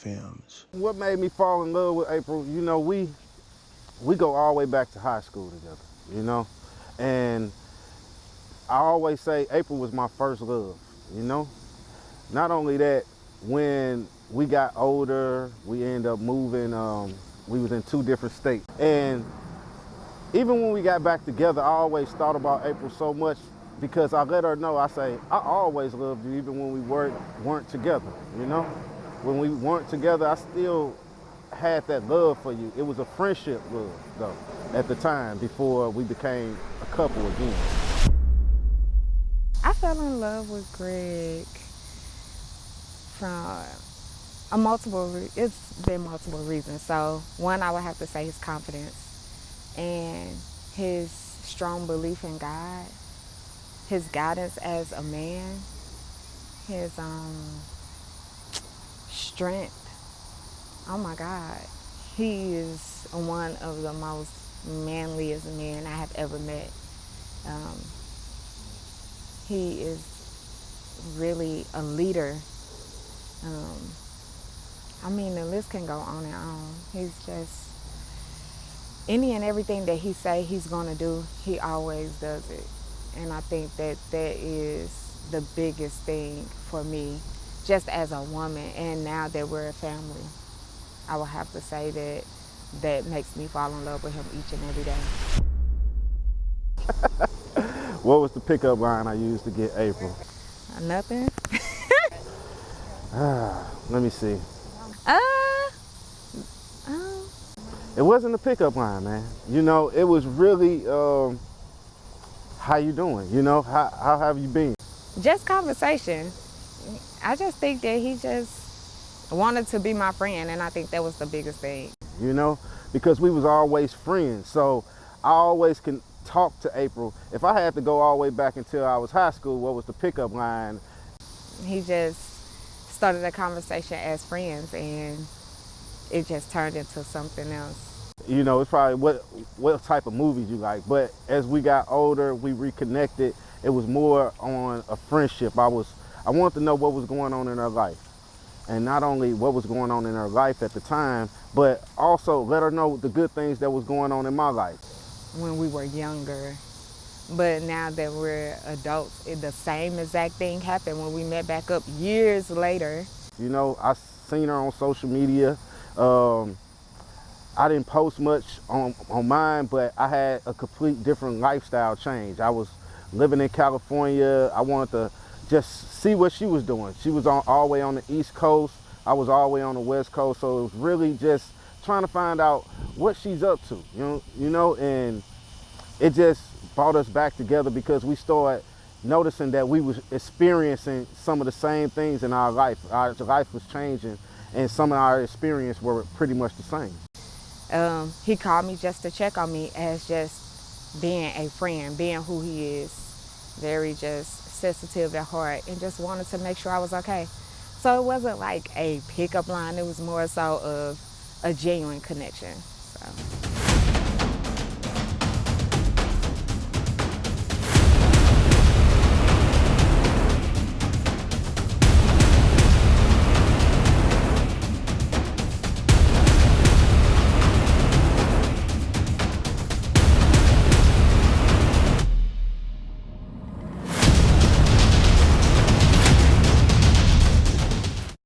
Films. What made me fall in love with April, you know, we go all the way back to high school together, you know? And I always say April was my first love, you know? Not only that, when we got older, we ended up moving, we was in 2 different states. And even when we got back together, I always thought about April so much because I let her know, I say, I always loved you even when we weren't together, you know? When we weren't together, I still had that love for you. It was a friendship love, though, at the time, before we became a couple again. I fell in love with Greg from it's been multiple reasons. So one, I would have to say his confidence and his strong belief in God, his guidance as a man, his strength. Oh my God, he is one of the most manliest men I have ever met. He is really a leader. I mean, the list can go on and on. He's just, any and everything that he say he's gonna do, he always does it. And I think that that is the biggest thing for me, just as a woman, and now that we're a family. I would have to say that that makes me fall in love with him each and every day. What was the pickup line I used to get April? Nothing. Let me see. It wasn't a pickup line, man. You know, it was really, how you doing? You know, how have you been? Just conversation. I just think that he just wanted to be my friend, and I think that was the biggest thing. You know, because we was always friends, so I always can talk to April. If I had to go all the way back until I was high school, what was the pickup line? He just started a conversation as friends, and it just turned into something else. You know, it's probably what type of movies you like, but as we got older, we reconnected. It was more on a friendship. I wanted to know what was going on in her life. And not only what was going on in her life at the time, but also let her know the good things that was going on in my life. When we were younger, but now that we're adults, the same exact thing happened when we met back up years later. You know, I seen her on social media. I didn't post much on mine, but I had a complete different lifestyle change. I was living in California. I wanted to just see what she was doing. She was all the way on the East Coast. I was all the way on the West Coast. So it was really just trying to find out what she's up to, you know, and it just brought us back together because we started noticing that we was experiencing some of the same things in our life. Our life was changing, and some of our experiences were pretty much the same. He called me just to check on me as just being a friend, being who he is, very just sensitive at heart, and just wanted to make sure I was okay. So it wasn't like a pickup line, it was more so of a genuine connection.